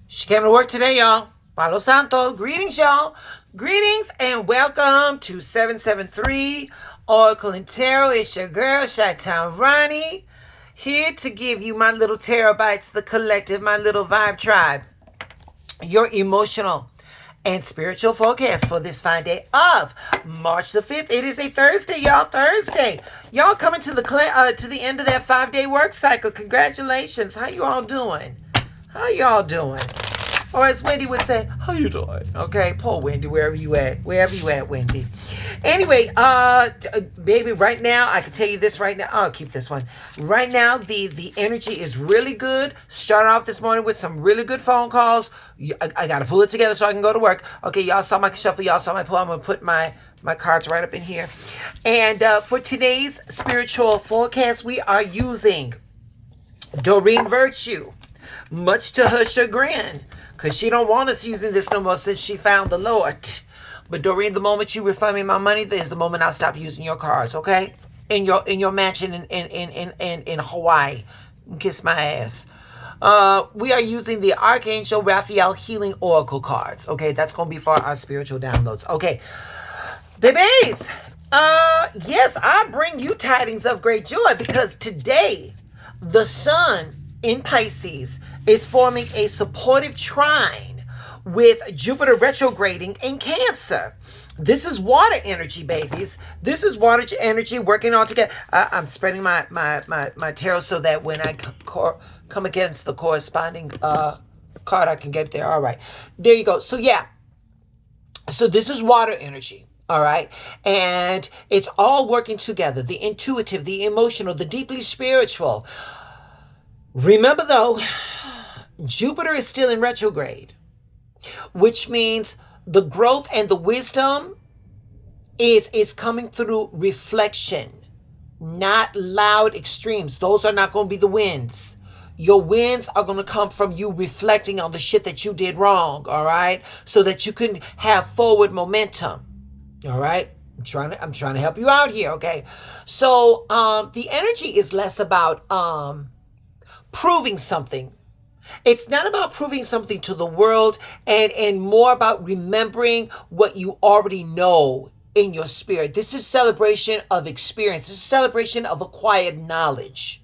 She came to work today, y'all. Palo Santo. Greetings, y'all. Greetings and welcome to 773 Oracle and Tarot. It's your girl, Chi-Town Ronnie, here to give you my little terabytes, the collective, my little vibe tribe, your emotional and spiritual forecast for this fine day of March the 5th. It is a Thursday, y'all. Thursday. Y'all coming to the end of that 5-day work cycle. Congratulations. How you all doing? How y'all doing? Or as Wendy would say, how you doing? Okay, poor Wendy, wherever you at, Wendy. Anyway, baby, right now, I can tell you this right now. I'll keep this one. Right now, the energy is really good. Start off this morning with some really good phone calls. I got to pull it together so I can go to work. Okay, y'all saw my shuffle. Y'all saw my pull. I'm going to put my cards right up in here. And for today's spiritual forecast, we are using Doreen Virtue, much to her chagrin, because she don't want us using this no more since she found the Lord. But Doreen, the moment you refund me my money, is the moment I'll stop using your cards, okay? In your mansion in Hawaii. Kiss my ass. We are using the Archangel Raphael Healing Oracle cards. Okay, that's going to be for our spiritual downloads. Okay, babies. Yes, I bring you tidings of great joy because today the sun in Pisces is forming a supportive trine with Jupiter retrograding in Cancer. This is water energy, babies. This is water energy working all together. I'm spreading my tarot so that when I come against the corresponding card, I can get there. All right. There you go. So, yeah. So this is water energy. All right. And it's all working together. The intuitive, the emotional, the deeply spiritual. Remember, though, Jupiter is still in retrograde, which means the growth and the wisdom is coming through reflection, not loud extremes. Those are not going to be the wins. Your wins are going to come from you reflecting on the shit that you did wrong, all right? So that you can have forward momentum, all right? I'm trying to help you out here, okay? So the energy is less about proving something. It's not about proving something to the world and more about remembering what you already know in your spirit. This is celebration of experience. This is celebration of acquired knowledge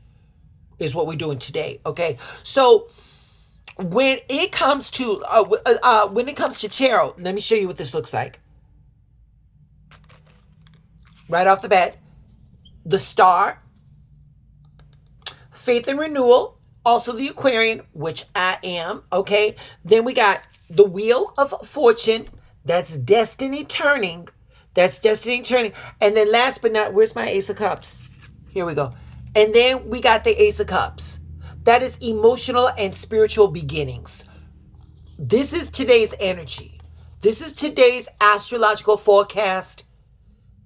is what we're doing today. Okay. So when it comes to tarot, let me show you what this looks like. Right off the bat, the star, faith and renewal, also the Aquarian, which I am, okay? Then we got the Wheel of Fortune. That's destiny turning. And then last but not, where's my Ace of Cups? Here we go. And then we got the Ace of Cups. That is emotional and spiritual beginnings. This is today's energy. This is today's astrological forecast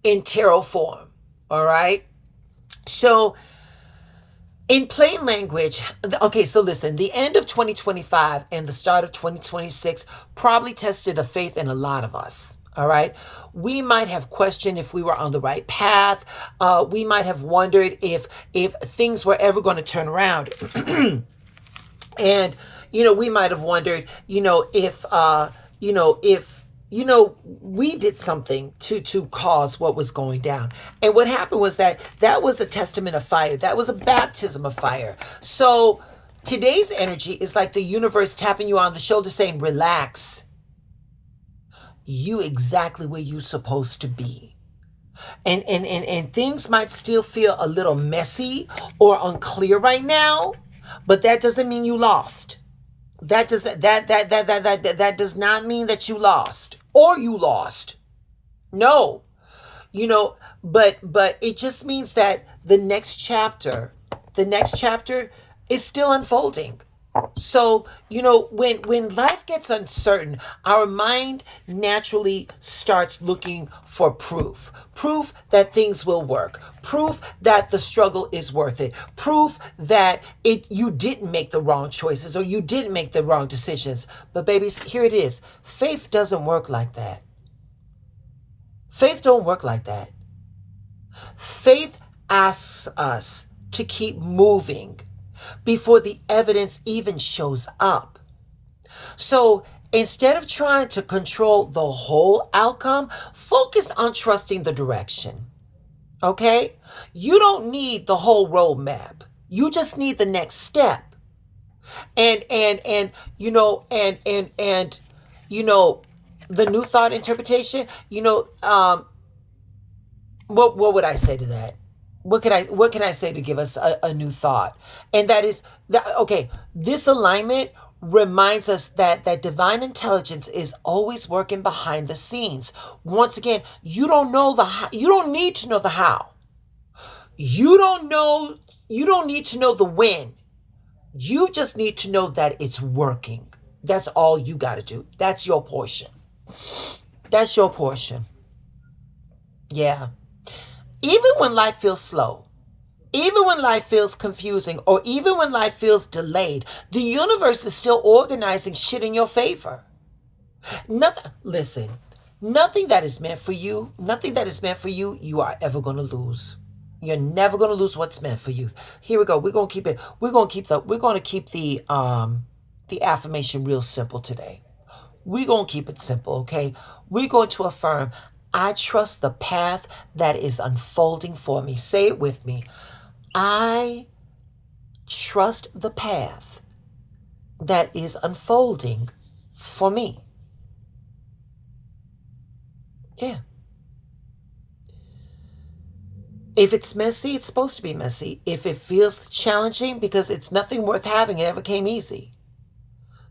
in tarot form, all right? So, in plain language, okay, so listen, the end of 2025 and the start of 2026 probably tested a faith in a lot of us, all right? We might have questioned if we were on the right path. We might have wondered if things were ever going to turn around. And, we might have wondered, if we did something to cause what was going down. And what happened was that was a testament of fire. That was a baptism of fire. So today's energy is like the universe tapping you on the shoulder saying, relax. You exactly where you're supposed to be. And things might still feel a little messy or unclear right now, but that doesn't mean you lost. That does not mean that you lost or you lost. No, but it just means that the next chapter is still unfolding. So, when life gets uncertain, our mind naturally starts looking for proof that things will work, proof that the struggle is worth it, proof that you didn't make the wrong choices or you didn't make the wrong decisions. But babies, here it is. Faith doesn't work like that. Faith don't work like that. Faith asks us to keep moving before the evidence even shows up. So instead of trying to control the whole outcome, focus on trusting the direction. Okay? You don't need the whole roadmap. You just need the next step. And you know, the new thought interpretation, what would I say to that? What can I say to give us a new thought? And that is that, okay, this alignment reminds us that divine intelligence is always working behind the scenes. Once again, you don't know the how, you don't need to know the how. You don't need to know the when. You just need to know that it's working. That's all you got to do. That's your portion. That's your portion. Yeah. Even when life feels slow, even when life feels confusing, or even when life feels delayed, the universe is still organizing shit in your favor. Nothing that is meant for you, you are ever going to lose. You're never going to lose what's meant for you. Here we go. We're going to keep it. We're going to keep the affirmation real simple today. We're going to keep it simple, okay? We're going to affirm, I trust the path that is unfolding for me. Say it with me. I trust the path that is unfolding for me. Yeah. If it's messy, it's supposed to be messy. If it feels challenging, because it's nothing worth having, it ever came easy.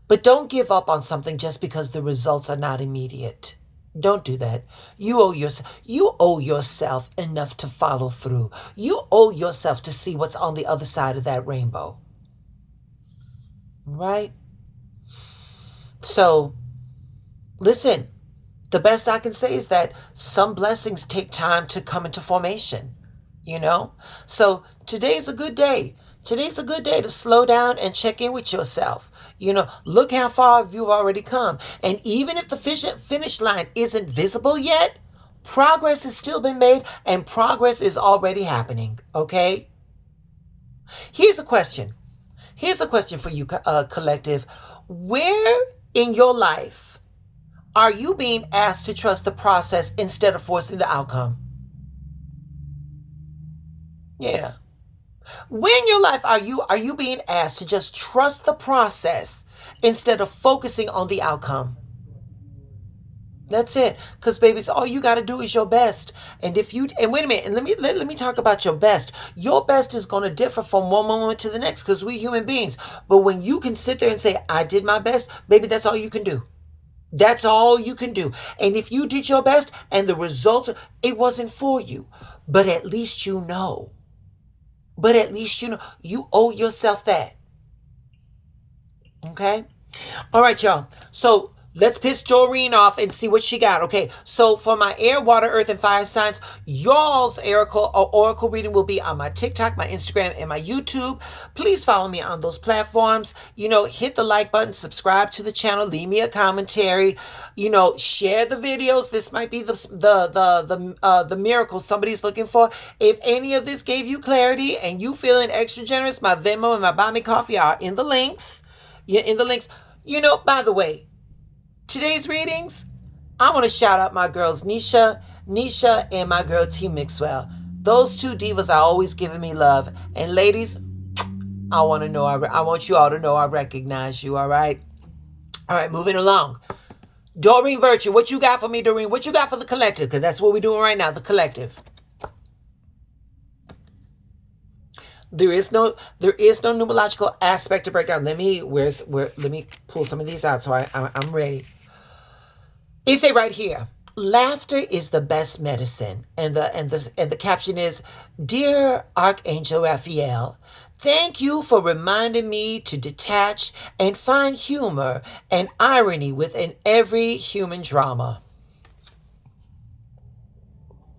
But don't give up on something just because the results are not immediate. Don't do that. You owe yourself enough to follow through. You owe yourself to see what's on the other side of that rainbow. Right? So, listen, the best I can say is that some blessings take time to come into formation. So today's a good day. Today's a good day to slow down and check in with yourself. Look how far you've already come. And even if the finish line isn't visible yet, progress has still been made and progress is already happening. Okay? Here's a question. Here's a question for you, collective. Where in your life are you being asked to trust the process instead of forcing the outcome? Yeah. Where in your life are you being asked to just trust the process instead of focusing on the outcome? That's it. Because babies, all you got to do is your best. And wait a minute, and let me talk about your best. Your best is going to differ from one moment to the next because we're human beings. But when you can sit there and say, I did my best, baby, that's all you can do. That's all you can do. And if you did your best and the results, it wasn't for you. But at least you know. You owe yourself that. Okay? All right, y'all. So let's piss Doreen off and see what she got. Okay, so for my air, water, earth, and fire signs, y'all's oracle reading will be on my TikTok, my Instagram, and my YouTube. Please follow me on those platforms. Hit the like button, subscribe to the channel, leave me a commentary. Share the videos. This might be the miracle somebody's looking for. If any of this gave you clarity and you feeling extra generous, my Venmo and my Buy Me Coffee are in the links. Yeah, in the links. By the way, today's readings, I want to shout out my girls Nisha, and my girl T Mixwell. Those two divas are always giving me love. And ladies, I want you all to know I recognize you, all right? All right, moving along. Doreen Virtue, what you got for me, Doreen? What you got for the collective? Because that's what we're doing right now, the collective. There is no numerological aspect to break down. Let me pull some of these out so I'm ready. It say right here, laughter is the best medicine, and the caption is, Dear Archangel Raphael, thank you for reminding me to detach and find humor and irony within every human drama.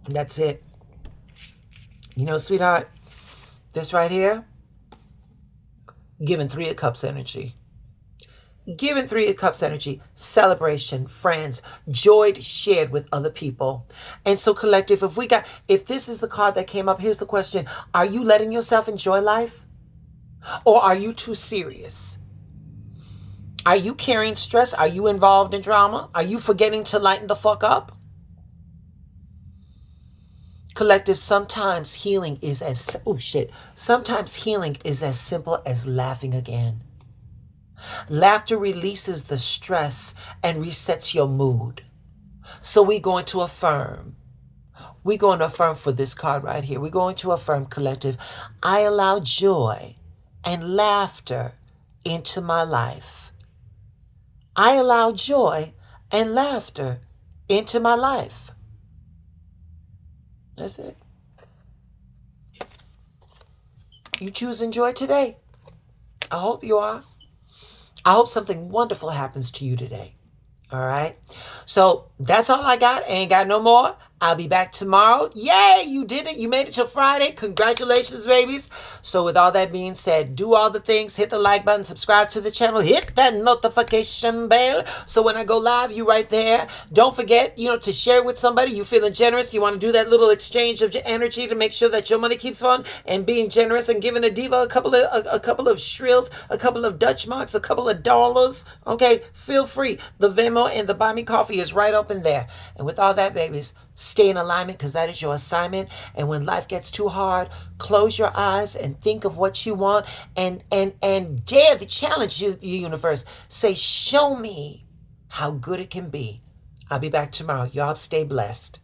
That's it. Sweetheart, this right here, giving 3 of Cups energy. Giving 3 of Cups energy, celebration, friends, joy shared with other people. And so collective, if this is the card that came up, here's the question. Are you letting yourself enjoy life? Or are you too serious? Are you carrying stress? Are you involved in drama? Are you forgetting to lighten the fuck up? Collective, sometimes healing is sometimes healing is as simple as laughing again. Laughter releases the stress and resets your mood. So we're going to affirm. We're going to affirm for this card right here. We're going to affirm, collective. I allow joy and laughter into my life. I allow joy and laughter into my life. That's it. You choose enjoy today. I hope you are. I hope something wonderful happens to you today. All right. So that's all I got. I ain't got no more. I'll be back tomorrow. Yay, you did it. You made it till Friday. Congratulations, babies. So with all that being said, do all the things. Hit the like button, subscribe to the channel, hit that notification bell. So when I go live, you right there. Don't forget, to share with somebody. You feeling generous. You want to do that little exchange of energy to make sure that your money keeps on and being generous and giving a diva a couple of shrills, a couple of Dutch marks, a couple of dollars. Okay, feel free. The Venmo and the Buy Me Coffee is right open there. And with all that, babies, stay in alignment because that is your assignment. And when life gets too hard, close your eyes and think of what you want and dare to challenge the universe. Say, show me how good it can be. I'll be back tomorrow. Y'all stay blessed.